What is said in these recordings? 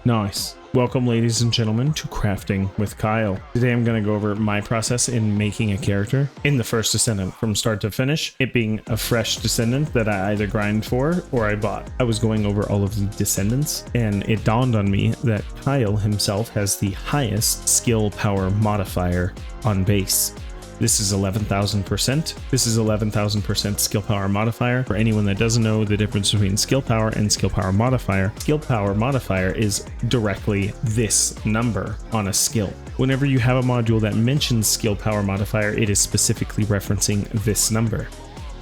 Nice. Welcome, ladies and gentlemen, to Crafting with Kyle. Today I'm going to go over my process in making a character in the first Descendant from start to finish, it being a fresh Descendant that I either grind for or I bought. I was going over all of the Descendants, and it dawned on me that Kyle himself has the highest skill power modifier on base. This is 11,000%. This is 11,000% skill power modifier. For anyone that doesn't know the difference between skill power and skill power modifier is directly this number on a skill. Whenever you have a module that mentions skill power modifier, it is specifically referencing this number.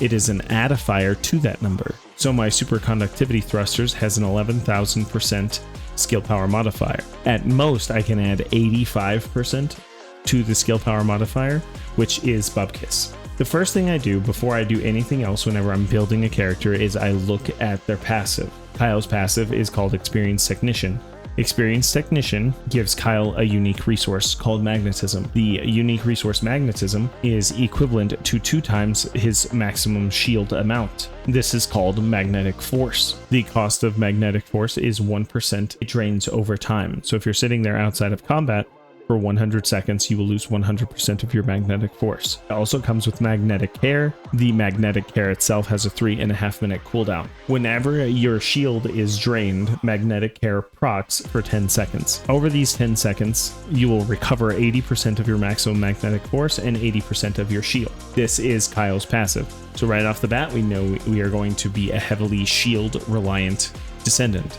It is an addifier to that number. So my superconductivity thrusters has an 11,000% skill power modifier. At most, I can add 85% to the skill power modifier, which is Bubkiss. The first thing I do before I do anything else whenever I'm building a character is I look at their passive. Kyle's passive is called Experienced Technician. Experienced Technician gives Kyle a unique resource called Magnetism. The unique resource Magnetism is equivalent to 2 times his maximum shield amount. This is called Magnetic Force. The cost of Magnetic Force is 1%. It drains over time. So if you're sitting there outside of combat, for 100 seconds, you will lose 100% of your magnetic force. It also comes with magnetic care. The magnetic care itself has a 3.5 minute cooldown. Whenever your shield is drained, magnetic care procs for 10 seconds. Over these 10 seconds, you will recover 80% of your maximum magnetic force and 80% of your shield. This is Kyle's passive. So right off the bat, we know we are going to be a heavily shield reliant Descendant.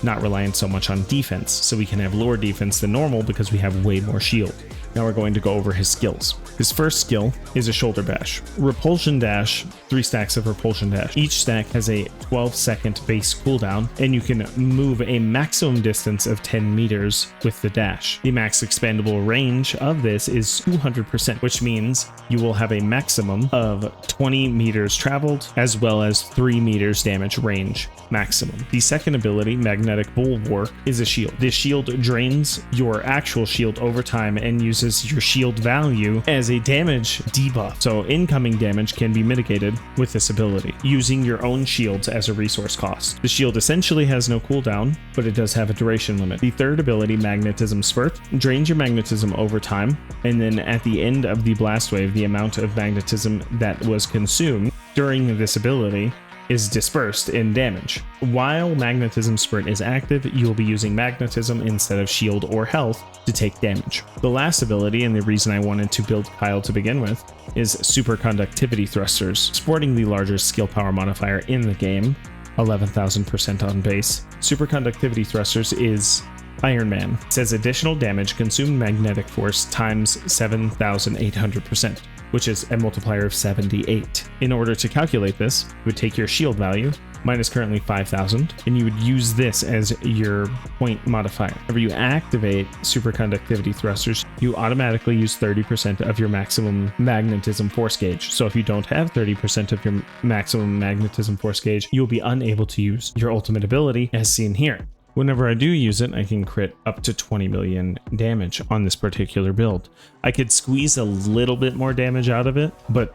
Not reliant so much on defense, so we can have lower defense than normal because we have way more shield. Now we're going to go over his skills. His first skill is a shoulder bash. Repulsion dash, 3 stacks of repulsion dash. Each stack has a 12-second base cooldown, and you can move a maximum distance of 10 meters with the dash. The max expandable range of this is 200%, which means you will have a maximum of 20 meters traveled, as well as 3 meters damage range maximum. The second ability, Magnetic Bulwark, is a shield. This shield drains your actual shield over time and uses your shield value as a damage debuff. So incoming damage can be mitigated with this ability, using your own shields as a resource cost. The shield essentially has no cooldown, but it does have a duration limit. The third ability, Magnetism Spurt, drains your magnetism over time, and then at the end of the blast wave, the amount of magnetism that was consumed during this ability is dispersed in damage. While Magnetism Sprint is active, you will be using magnetism instead of shield or health to take damage. The last ability, and the reason I wanted to build Kyle to begin with, is Superconductivity Thrusters, sporting the largest skill power modifier in the game, 11,000% on base. Superconductivity Thrusters is Iron Man. It says additional damage consumed magnetic force times 7,800%. which is a multiplier of 78. In order to calculate this, you would take your shield value, mine is currently 5,000, and you would use this as your point modifier. Whenever you activate superconductivity thrusters, you automatically use 30% of your maximum magnetism force gauge. So if you don't have 30% of your maximum magnetism force gauge, you'll be unable to use your ultimate ability as seen here. Whenever I do use it, I can crit up to 20 million damage on this particular build. I could squeeze a little bit more damage out of it, but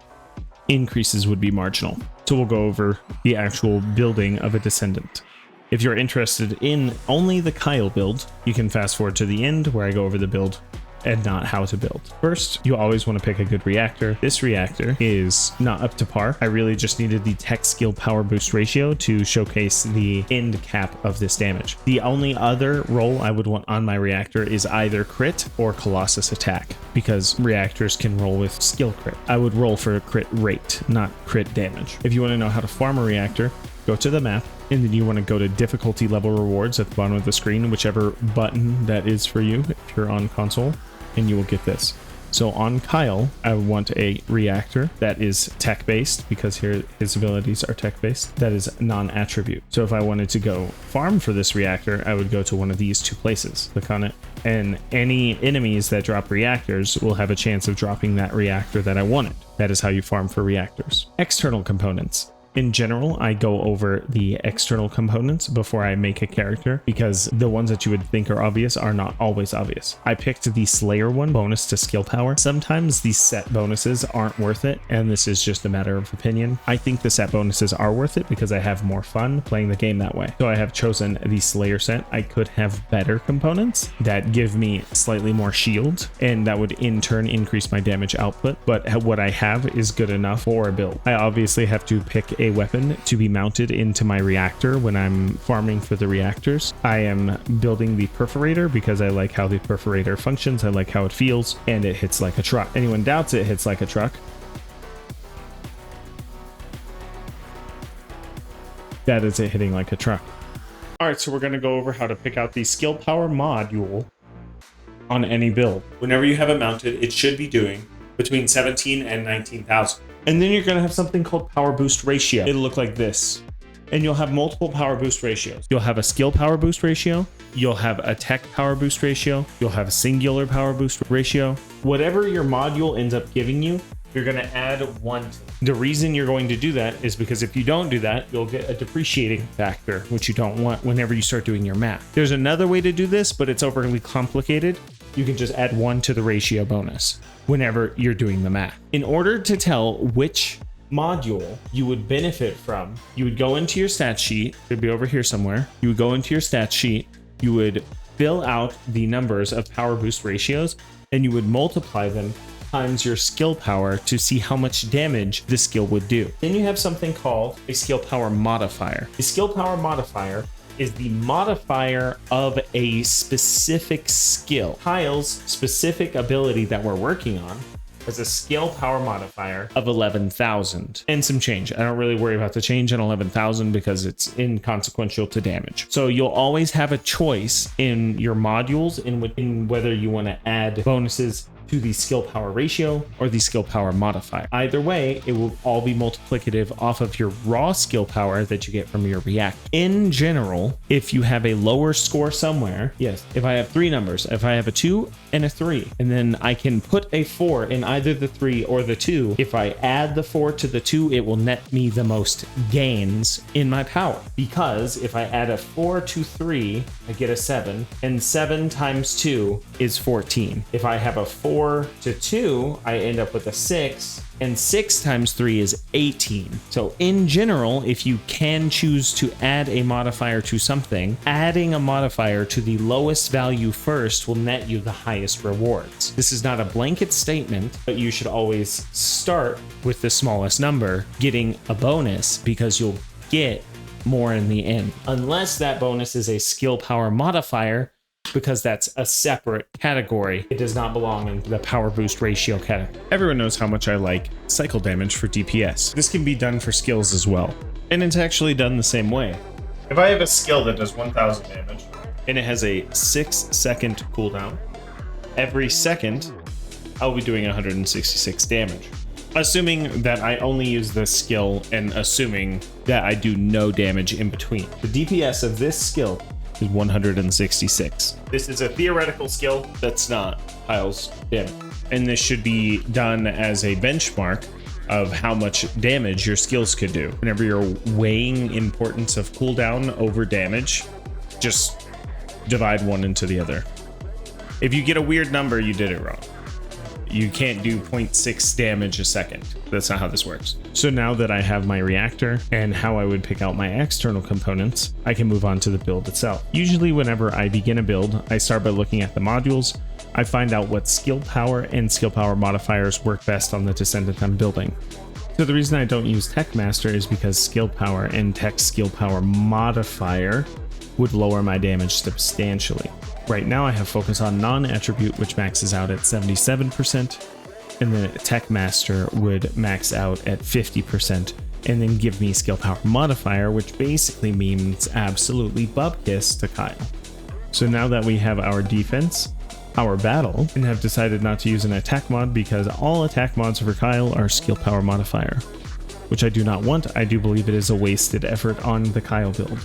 increases would be marginal. So we'll go over the actual building of a Descendant. If you're interested in only the Kyle build, you can fast forward to the end where I go over the build and not how to build. First, you always want to pick a good reactor. This reactor is not up to par. I really just needed the tech skill power boost ratio to showcase the end cap of this damage. The only other roll I would want on my reactor is either crit or Colossus attack, because reactors can roll with skill crit. I would roll for crit rate, not crit damage. If you want to know how to farm a reactor, go to the map, and then you want to go to difficulty level rewards at the bottom of the screen, whichever button that is for you if you're on console, and you will get this. So on Kyle, I want a reactor that is tech based, because here his abilities are tech based. That is non-attribute. So if I wanted to go farm for this reactor, I would go to one of these two places, click on it, and any enemies that drop reactors will have a chance of dropping that reactor that I wanted. That is how you farm for reactors. External components. In general, I go over the external components before I make a character because the ones that you would think are obvious are not always obvious. I picked the Slayer one, bonus to skill power. Sometimes these set bonuses aren't worth it, and this is just a matter of opinion. I think the set bonuses are worth it because I have more fun playing the game that way. So I have chosen the Slayer set. I could have better components that give me slightly more shield, and that would in turn increase my damage output, but what I have is good enough for a build. I obviously have to pick a weapon to be mounted into my reactor when I'm farming for the reactors. I am building the perforator because I like how the perforator functions, I like how it feels, and it hits like a truck. Anyone doubts it hits like a truck, that is it hitting like a truck. All right, so we're going to go over how to pick out the skill power module on any build. Whenever you have it mounted, it should be doing between 17 and 19,000. And then you're going to have something called power boost ratio. It'll look like this. And you'll have multiple power boost ratios. You'll have a skill power boost ratio. You'll have a tech power boost ratio. You'll have a singular power boost ratio. Whatever your module ends up giving you, you're going to add 1 to. The reason you're going to do that is because if you don't do that, you'll get a depreciating factor, which you don't want whenever you start doing your math. There's another way to do this, but it's overly complicated. You can just add 1 to the ratio bonus whenever you're doing the math. In order to tell which module you would benefit from, you would go into your stat sheet. It would be over here somewhere. You would go into your stat sheet. You would fill out the numbers of power boost ratios, and you would multiply them times your skill power to see how much damage the skill would do. Then you have something called a skill power modifier. The skill power modifier is the modifier of a specific skill. Kyle's specific ability that we're working on has a skill power modifier of 11,000 and some change. I don't really worry about the change in 11,000 because it's inconsequential to damage. So you'll always have a choice in your modules in whether you want to add bonuses to the skill power ratio or the skill power modifier. Either way, it will all be multiplicative off of your raw skill power that you get from your react. In general, if you have a lower score somewhere, yes, if I have 3 numbers, if I have a 2 and a 3, and then I can put a 4 in either the 3 or the 2, if I add the 4 to the 2, it will net me the most gains in my power. Because if I add a 4 to 3, I get a 7, and 7 times 2 is 14. If I have a 4 to 2, I end up with a 6, and 6 times 3 is 18. So in general, if you can choose to add a modifier to something, adding a modifier to the lowest value first will net you the highest rewards. This is not a blanket statement, but you should always start with the smallest number, getting a bonus, because you'll get more in the end. Unless that bonus is a skill power modifier, because that's a separate category. It does not belong in the power boost ratio category. Everyone knows how much I like cycle damage for DPS. This can be done for skills as well. And it's actually done the same way. If I have a skill that does 1,000 damage and it has a 6-second cooldown, every second I'll be doing 166 damage. Assuming that I only use this skill and assuming that I do no damage in between. The DPS of this skill is 166. This is a theoretical skill that's not Kyle's damage. And this should be done as a benchmark of how much damage your skills could do. Whenever you're weighing importance of cooldown over damage, just divide one into the other. If you get a weird number, you did it wrong. You can't do 0.6 damage a second. That's not how this works. So now that I have my reactor and how I would pick out my external components, I can move on to the build itself. Usually whenever I begin a build, I start by looking at the modules. I find out what skill power and skill power modifiers work best on the descendant I'm building. So the reason I don't use Tech Master is because skill power and tech skill power modifier would lower my damage substantially. Right now I have focus on non-attribute, which maxes out at 77%, and then Tech Master would max out at 50%, and then give me skill power modifier, which basically means absolutely bupkis to Kyle. So now that we have our defense, our battle, and have decided not to use an attack mod because all attack mods for Kyle are skill power modifier, which I do not want. I do believe it is a wasted effort on the Kyle build.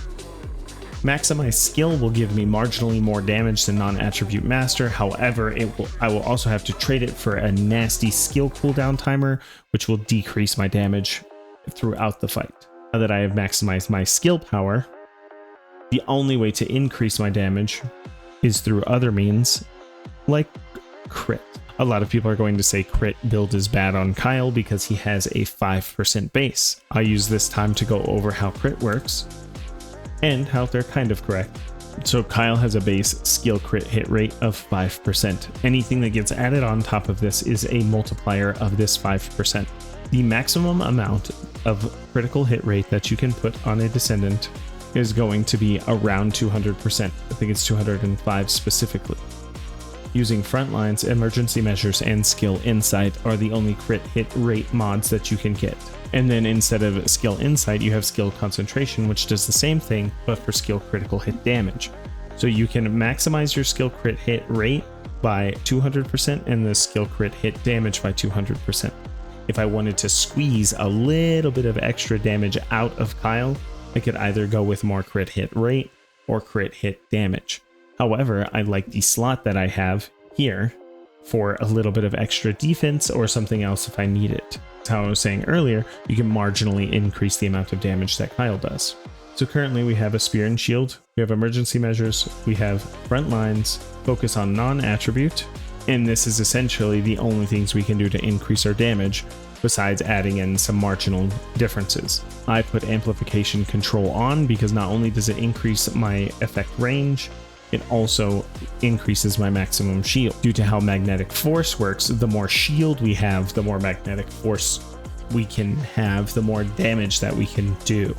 Maximize skill will give me marginally more damage than non-attribute master. However, I will also have to trade it for a nasty skill cooldown timer, which will decrease my damage throughout the fight. Now that I have maximized my skill power, the only way to increase my damage is through other means, like crit. A lot of people are going to say crit build is bad on Kyle because he has a 5% base. I use this time to go over how crit works and how they're kind of correct. So Kyle has a base skill crit hit rate of 5%. Anything that gets added on top of this is a multiplier of this 5%. The maximum amount of critical hit rate that you can put on a descendant is going to be around 200%. I think it's 205 specifically. Using front lines, emergency measures, and skill insight are the only crit hit rate mods that you can get. And then instead of skill insight, you have skill concentration, which does the same thing, but for skill critical hit damage. So you can maximize your skill crit hit rate by 200% and the skill crit hit damage by 200%. If I wanted to squeeze a little bit of extra damage out of Kyle, I could either go with more crit hit rate or crit hit damage. However, I like the slot that I have here for a little bit of extra defense or something else if I need it. As I was saying earlier, you can marginally increase the amount of damage that Kyle does. So currently we have a spear and shield, we have emergency measures, we have front lines, focus on non-attribute, and this is essentially the only things we can do to increase our damage besides adding in some marginal differences. I put amplification control on because not only does it increase my effect range, it also increases my maximum shield. Due to how magnetic force works, the more shield we have, the more magnetic force we can have, the more damage that we can do.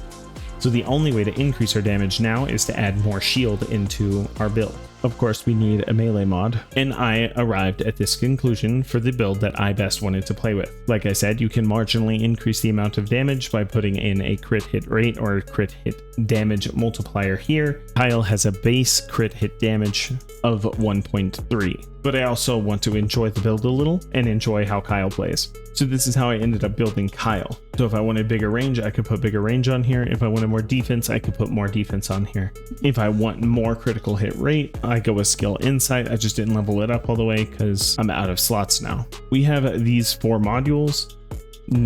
So the only way to increase our damage now is to add more shield into our build. Of course, we need a melee mod, and I arrived at this conclusion for the build that I best wanted to play with. Like I said, you can marginally increase the amount of damage by putting in a crit hit rate or crit hit damage multiplier here. Kyle has a base crit hit damage of 1.3, but I also want to enjoy the build a little and enjoy how Kyle plays. So this is how I ended up building Kyle. So if I wanted bigger range, I could put bigger range on here. If I wanted more defense, I could put more defense on here. If I want more critical hit rate, I go with skill insight. I just didn't level it up all the way because I'm out of slots now. We have these 4 modules.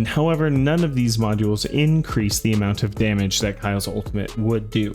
However, none of these modules increase the amount of damage that Kyle's ultimate would do.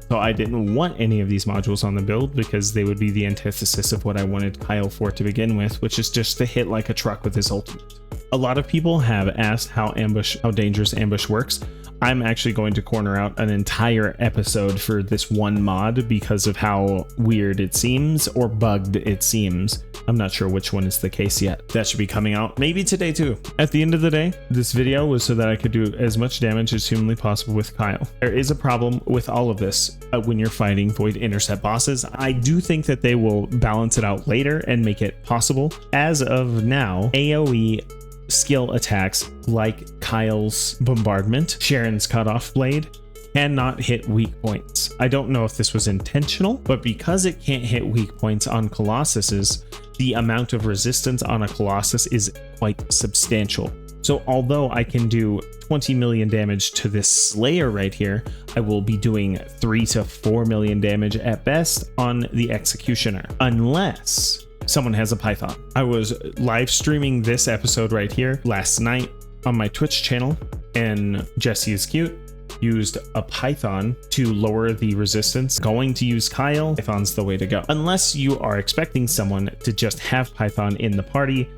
So I didn't want any of these modules on the build because they would be the antithesis of what I wanted Kyle for to begin with, which is just to hit like a truck with his ultimate. A lot of people have asked how dangerous ambush works. I'm actually going to corner out an entire episode for this one mod because of how weird it seems or bugged it seems. I'm not sure which one is the case yet. That should be coming out maybe today too. At the end of the day, this video was so that I could do as much damage as humanly possible with Kyle. There is a problem with all of this when you're fighting Void Intercept bosses. I do think that they will balance it out later and make it possible. As of now, AoE skill attacks like Kyle's bombardment, Sharon's cutoff blade, cannot hit weak points. I don't know if this was intentional, but because it can't hit weak points on Colossuses, the amount of resistance on a Colossus is quite substantial. So although I can do 20 million damage to this Slayer right here, I will be doing 3 to 4 million damage at best on the Executioner, unless someone has a Python. I was live streaming this episode right here last night on my Twitch channel, and Jesse is cute used a Python to lower the resistance. Going to use Kyle, Python's the way to go. Unless you are expecting someone to just have Python in the party,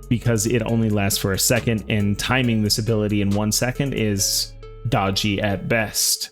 because it only lasts for a second, and timing this ability in 1 second is dodgy at best.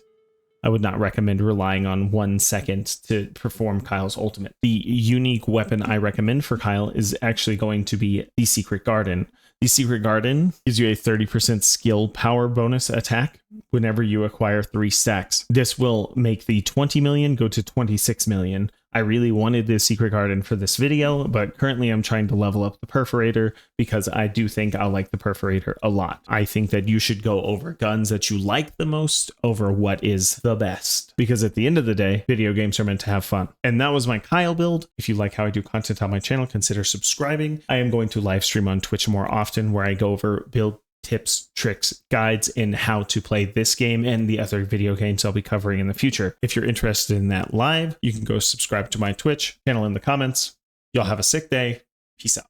I would not recommend relying on 1 second to perform Kyle's ultimate. The unique weapon I recommend for Kyle is actually going to be the Secret Garden. The Secret Garden gives you a 30% skill power bonus attack whenever you acquire 3 stacks. This will make the 20 million go to 26 million. I really wanted the Secret Garden for this video, but currently I'm trying to level up the Perforator because I do think I'll like the Perforator a lot. I think that you should go over guns that you like the most over what is the best, because at the end of the day, video games are meant to have fun. And that was my Kyle build. If you like how I do content on my channel, consider subscribing. I am going to live stream on Twitch more often where I go over build tips, tricks, guides in how to play this game and the other video games I'll be covering in the future. If you're interested in that live, you can go subscribe to my Twitch channel in the comments. Y'all have a sick day. Peace out.